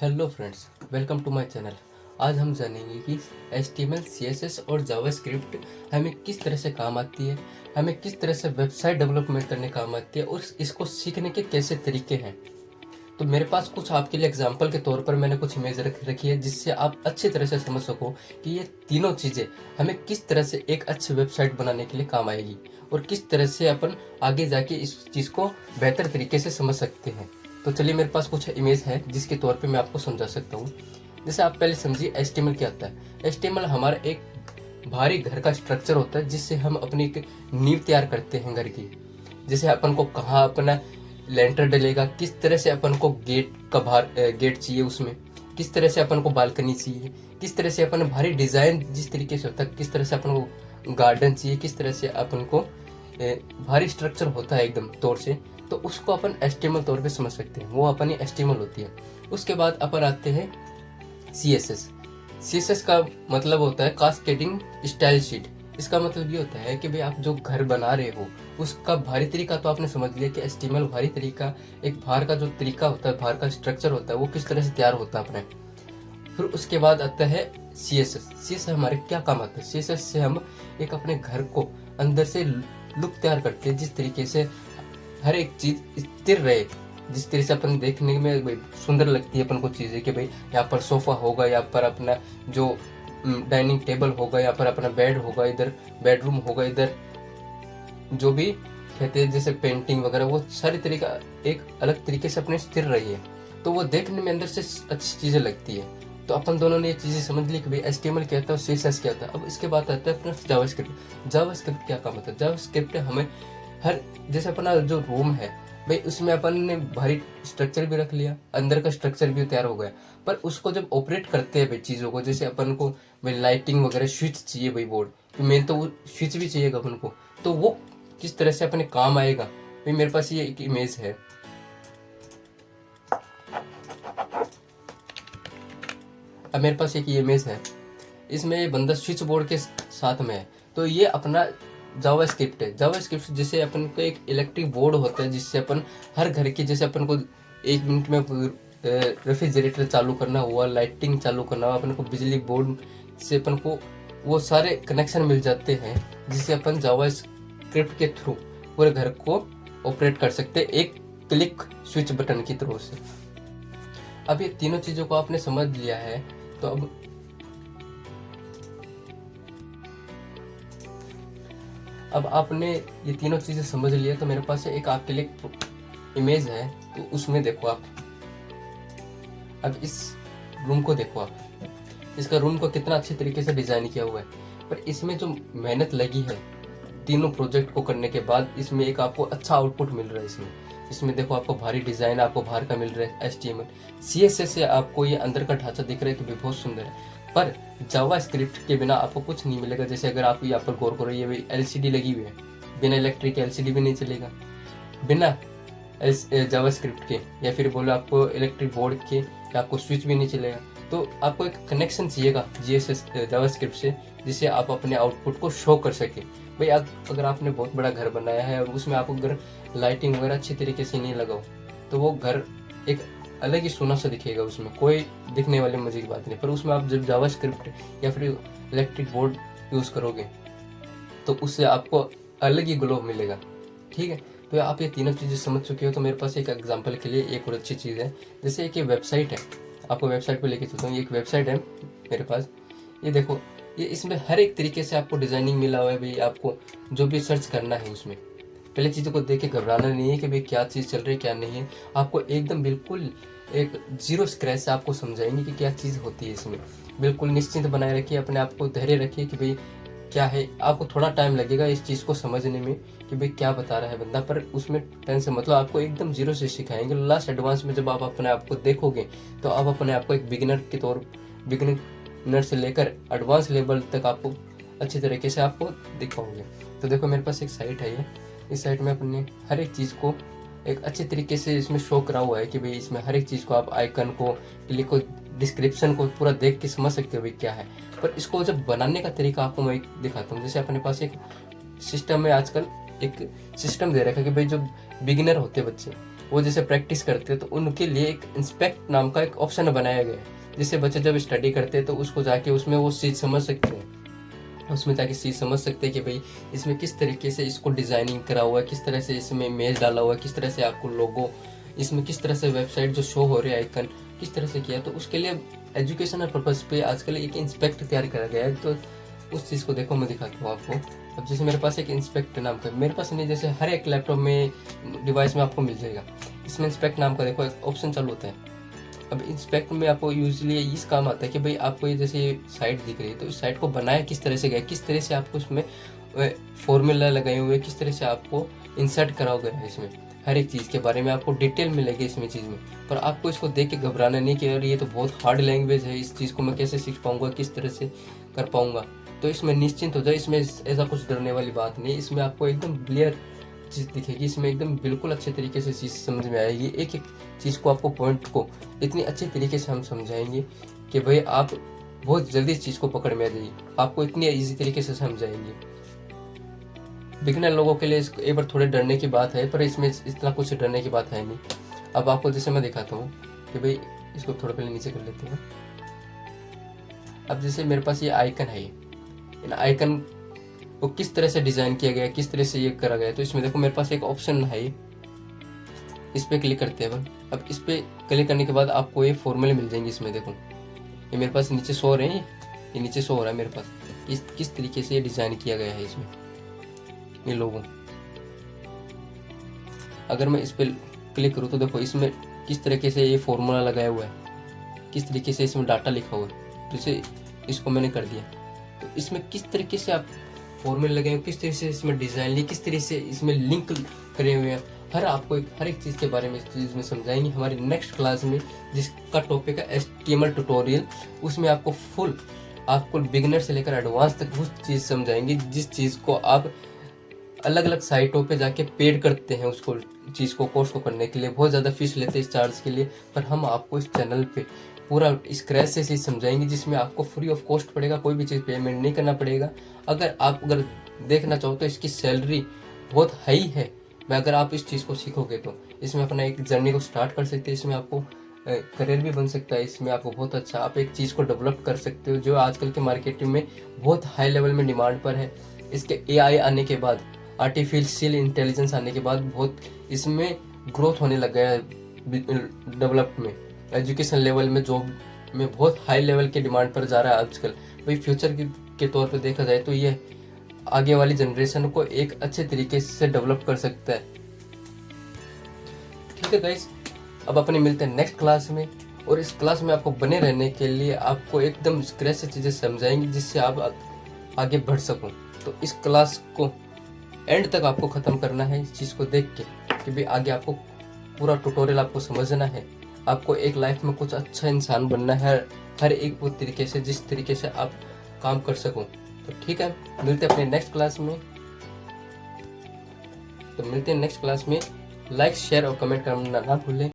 Hello friends, welcome to my channel. आज हम जानेंगे कि HTML, CSS और जावास्क्रिप्ट हमें किस तरह से काम आती है, हमें किस तरह से वेबसाइट डेवलपमेंट करने काम आती है और इसको सीखने के कैसे तरीके हैं। तो मेरे पास कुछ आपके लिए एग्जांपल के तौर पर मैंने कुछ इमेज रख रखी है जिससे आप अच्छी तरह से समझ सको कि ये तीनों चीज़ें हमें किस तरह से एक अच्छी वेबसाइट बनाने के लिए काम आएगी और किस तरह से अपन आगे जाके इस चीज़ को बेहतर तरीके से समझ सकते हैं। तो चलिए, मेरे पास कुछ इमेज है जिसके तौर पे मैं आपको समझा सकता हूँ। जैसे आप पहले समझिए HTML क्या होता है। HTML हमारा एक भारी घर का स्ट्रक्चर होता है जिससे हम अपनी एक नींव तैयार करते हैं घर की। जैसे अपन को कहाँ अपना लेंटर डलेगा, किस तरह से अपन को गेट का बाहर गेट चाहिए, उसमें किस तरह से अपन को बालकनी चाहिए, किस तरह से अपन भारी डिज़ाइन जिस तरीके से होता है, किस तरह से अपन को गार्डन चाहिए, किस तरह से अपन को भारी स्ट्रक्चर होता है एकदम तौर से, तो उसको अपन HTML तौर पे समझ सकते हैं। वो अपनी HTML होती है। उसके बाद अपन आते हैं CSS। CSS का मतलब होता है कास्केडिंग स्टाइल शीट। इसका मतलब ये होता है कि भाई आप जो घर बना रहे हो उसका बाहरी तरीका तो आपने समझ लिया कि HTML बाहरी तरीका, एक बाहर का जो तरीका होता है, बाहर का स्ट्रक्चर होता है, वो किस तरह से तैयार होता है अपने। फिर उसके बाद आता है CSS हमारे क्या काम आता है। CSS से हम एक अपने घर को अंदर से लुक तैयार करते हैं, जिस तरीके से हर एक चीज स्थिर रहे, जिस तरह से अपन देखने में भाई सुंदर लगती है अपन को चीजें कि भाई यहाँ पर सोफा होगा, यहाँ पर अपना जो डाइनिंग टेबल होगा, यहाँ पर अपना बेड होगा, इधर बेडरूम होगा, इधर जो भी कहते हैं जैसे पेंटिंग वगैरह, वो सारी तरीका एक अलग तरीके से अपने स्थिर रही है, तो वो देखने में अंदर से अच्छी चीजें लगती है। तो अपन दोनों ने ये चीजें समझ ली कि भाई HTML क्या होता है और CSS क्या होता है। अब इसके बाद आता है अपना जावास्क्रिप्ट। जावास्क्रिप्ट क्या काम होता है। जावास्क्रिप्ट हमें हर, जैसे अपना जो रूम है भाई, उसमें अपन ने भारी स्ट्रक्चर भी रख लिया, अंदर का स्ट्रक्चर भी तैयार हो गया, पर उसको जब ऑपरेट करते हैं भाई चीज़ों को, जैसे अपन को भाई लाइटिंग वगैरह स्विच चाहिए भाई, बोर्ड मेन तो वो स्विच भी चाहिएगा अपन को, तो वो किस तरह से अपने काम आएगा। भाई मेरे पास ये एक इमेज है, अब मेरे पास एक इमेज है, इसमें ये बंदा स्विच बोर्ड के साथ में है, तो ये अपना जावास्क्रिप्ट है। जावास्क्रिप्ट जैसे अपन को एक इलेक्ट्रिक बोर्ड होता है जिससे अपन हर घर की, जैसे अपन को 1 मिनट में रेफ्रिजरेटर चालू करना हुआ, लाइटिंग चालू करना हुआ, अपन को बिजली बोर्ड से अपन को वो सारे कनेक्शन मिल जाते हैं, जिससे अपन जावास्क्रिप्ट के थ्रू पूरे घर को ऑपरेट कर सकते हैं एक क्लिक स्विच बटन की तरह से। अब ये तीनों चीज़ों को आपने समझ लिया है, तो अब आपने ये तीनों चीज़ें समझ लिया, तो मेरे पास एक आपके लिए इमेज है, तो उसमें देखो आप। अब इस रूम को देखो आप, इसका रूम को कितना अच्छी तरीके से डिजाइन किया हुआ है, पर इसमें जो मेहनत लगी है तीनों प्रोजेक्ट को करने के बाद, इसमें एक आपको अच्छा आउटपुट मिल रहा है। इसमें देखो आपको भारी डिजाइन आपको बाहर का मिल रहा है। HTML CSS से आपको ये अंदर का ढांचा दिख रहा है कि भी बहुत सुंदर है, पर जावास्क्रिप्ट के बिना आपको कुछ नहीं मिलेगा। जैसे अगर आप यहाँ पर गौर करो, ये भी LCD लगी हुई है, बिना इलेक्ट्रिक LCD भी नहीं चलेगा, बिना जावास्क्रिप्ट के, या फिर बोलो आपको इलेक्ट्रिक बोर्ड के, या आपको स्विच भी नहीं चलेगा। तो आपको एक कनेक्शन चाहिएगा जावास्क्रिप्ट से, जिससे आप अपने आउटपुट को शो कर सके। भाई अगर आपने बहुत बड़ा घर बनाया है और उसमें आपको अगर लाइटिंग वगैरह अच्छी तरीके से नहीं लगाओ, तो वो घर एक अलग ही सोना सा दिखेगा, उसमें कोई दिखने वाली मजे की बात नहीं। पर उसमें आप जब जावास्क्रिप्ट या फिर इलेक्ट्रिक बोर्ड यूज़ करोगे तो उससे आपको अलग ही ग्लो मिलेगा। ठीक है, तो आप ये तीनों चीज़ें समझ चुके हो। तो मेरे पास एक एग्जांपल के लिए एक और अच्छी चीज़ है, जैसे एक ये वेबसाइट है, आपको वेबसाइट पे लेके चलता हूँ। ये एक वेबसाइट है मेरे पास, ये देखो, ये इसमें हर एक तरीके से आपको डिज़ाइनिंग मिला हुआ है भाई। आपको जो भी सर्च करना है उसमें, पहले चीज़ों को देख के घबराना नहीं है कि भाई क्या चीज़ चल रही है क्या नहीं है। आपको एकदम बिल्कुल एक जीरो स्क्रैच से आपको समझाएंगे कि क्या चीज़ होती है इसमें। बिल्कुल निश्चिंत बनाए रखिए, अपने आप को धैर्य रखिए कि भाई क्या है। आपको थोड़ा टाइम लगेगा इस चीज़ को समझने में कि भाई क्या बता रहा है बंदा, पर उसमें टेंशन मतलब आपको एकदम जीरो से सिखाएंगे। लास्ट एडवांस में जब आप अपने आप को देखोगे तो आप अपने आप को एक बिगिनर से लेकर एडवांस लेवल तक आपको अच्छी तरीके से आपको दिखाओगे। तो देखो मेरे पास एक साइट है, ये इस साइट में अपने हर एक चीज़ को एक अच्छे तरीके से इसमें शो करा हुआ है कि भाई इसमें हर एक चीज़ को आप आइकन को, क्लिक को, डिस्क्रिप्शन को पूरा देख के समझ सकते हो भाई क्या है। पर इसको जब बनाने का तरीका आपको मैं दिखाता हूँ। जैसे अपने पास एक सिस्टम में आजकल एक सिस्टम दे रखा है कि भाई जो बिगिनर होते हैं बच्चे, वो जैसे प्रैक्टिस करते हैं तो उनके लिए एक इंस्पेक्ट नाम का एक ऑप्शन बनाया गया है, जिससे बच्चे जब स्टडी करते हैं तो उसको जाके उसमें वो चीज़ समझ सकते हैं, उसमें जाके चीज़ समझ सकते हैं कि भाई इसमें किस तरीके से इसको डिज़ाइनिंग करा हुआ है, किस तरह से इसमें इमेज डाला हुआ है, किस तरह से आपको लोगो, इसमें किस तरह से वेबसाइट जो शो हो रहे हैं आइकन किस तरह से किया। तो उसके लिए एजुकेशनल पर्पज़ पे आजकल एक इंस्पेक्ट तैयार करा गया है। तो उस चीज़ को देखो मैं दिखाता हूँ आपको। अब जैसे मेरे पास एक इंस्पेक्ट नाम का, मेरे पास नहीं, जैसे हर एक लैपटॉप में डिवाइस में आपको मिल जाएगा, इसमें इंस्पेक्ट नाम का देखो एक ऑप्शन चालू होता है। अब इंस्पेक्ट में आपको यूजली इस काम आता है कि भाई आपको ये जैसे साइट दिख रही है तो इस साइट को बनाया किस तरह से गया, किस तरह से आपको उसमें फॉर्मूला लगाए हुए, किस तरह से आपको इंसर्ट करा गया है, इसमें हर एक चीज़ के बारे में आपको डिटेल मिलेगी इसमें चीज़ में। पर आपको इसको देख के घबराना नहीं कि यार ये तो बहुत हार्ड लैंग्वेज है, इस चीज़ को मैं कैसे सीख पाऊंगा, किस तरह से कर पाऊंगा। तो इसमें निश्चिंत हो जाए, इसमें ऐसा कुछ डरने वाली बात नहीं, इसमें आपको एकदम क्लियर चीज़ दिखेगी, इसमें एकदम बिल्कुल अच्छे तरीके से चीज़ समझ में आएगी। एक एक चीज़ को आपको पॉइंट को इतनी अच्छे तरीके से हम समझाएंगे कि भाई आप बहुत जल्दी इस चीज़ को पकड़ में आ जाइए, आपको इतनी ईजी तरीके से समझाएंगे। बिगिनर लोगों के लिए एक बार थोड़े डरने की बात है, पर इसमें इतना कुछ डरने की बात है नहीं। अब आपको जैसे मैं दिखाता हूँ कि भाई इसको थोड़ा पहले नीचे कर लेते हैं। अब जैसे मेरे पास ये आइकन है, इन आइकन को किस तरह से डिज़ाइन किया गया है, किस तरह से ये करा गया है। तो इसमें देखो मेरे पास एक ऑप्शन है, इस पर क्लिक करते हैं। अब इस पर क्लिक करने के बाद आपको ये फॉर्मूले मिल जाएंगे। इसमें देखो ये मेरे पास नीचे शो हो रहे हैं, ये नीचे शो हो रहा है मेरे पास किस तरीके से ये डिज़ाइन किया गया है इसमें ये लोगों। अगर मैं इस पर क्लिक करूँ तो देखो इसमें किस तरीके से ये फॉर्मूला लगाया हुआ है, किस तरीके से इसमें डाटा लिखा हुआ है। तो इसे इसको मैंने कर दिया, तो इसमें किस तरीके से आप फॉर्मूले लगे हुए, किस तरह से इसमें डिज़ाइन ली, किस तरह से इसमें लिंक करे हुए हैं, हर एक चीज़ के बारे में इस चीज़ में समझाएंगे हमारी नेक्स्ट क्लास में, जिसका टॉपिक है HTML ट्यूटोरियल। उसमें आपको बिगिनर से लेकर एडवांस तक उस चीज़ समझाएंगे जिस चीज़ को आप अलग अलग साइटों पे जाके पेड करते हैं, उसको चीज़ को कोर्स को करने के लिए बहुत ज़्यादा फीस लेते हैं इस चार्ज के लिए। पर हम आपको इस चैनल पे पूरा स्क्रैच से चीज़ समझाएंगे, जिसमें आपको फ्री ऑफ कॉस्ट पड़ेगा, कोई भी चीज़ पेमेंट नहीं करना पड़ेगा। अगर देखना चाहो तो इसकी सैलरी बहुत हाई है। मैं अगर आप इस चीज़ को सीखोगे तो इसमें अपना एक जर्नी को स्टार्ट कर सकते हैं, इसमें आपको करियर भी बन सकता है, इसमें आपको बहुत अच्छा आप एक चीज़ को डेवलप कर सकते हो जो आजकल के मार्केट में बहुत हाई लेवल में डिमांड पर है। इसके AI आने के बाद, आर्टिफिशियल इंटेलिजेंस आने के बाद बहुत इसमें ग्रोथ होने लग गया है डेवलप में, एजुकेशन लेवल में, जॉब में बहुत हाई लेवल के डिमांड पर जा रहा है आजकल। भाई फ्यूचर के तौर पे देखा जाए तो ये आगे वाली जनरेशन को एक अच्छे तरीके से डेवलप कर सकता है। ठीक है गाइस, अब अपने मिलते हैं नेक्स्ट क्लास में, और इस क्लास में आपको बने रहने के लिए आपको एकदम स्क्रैच से चीज़ें समझाएंगे जिससे आप आगे बढ़ सको। तो इस क्लास को एंड तक आपको ख़त्म करना है इस चीज़ को देख के कि भाई आगे आपको पूरा ट्यूटोरियल आपको समझना है, आपको एक लाइफ में कुछ अच्छा इंसान बनना है, हर एक वो तरीके से जिस तरीके से आप काम कर सको। तो ठीक है, मिलते हैं अपने नेक्स्ट क्लास में। लाइक शेयर और कमेंट करना ना भूलें।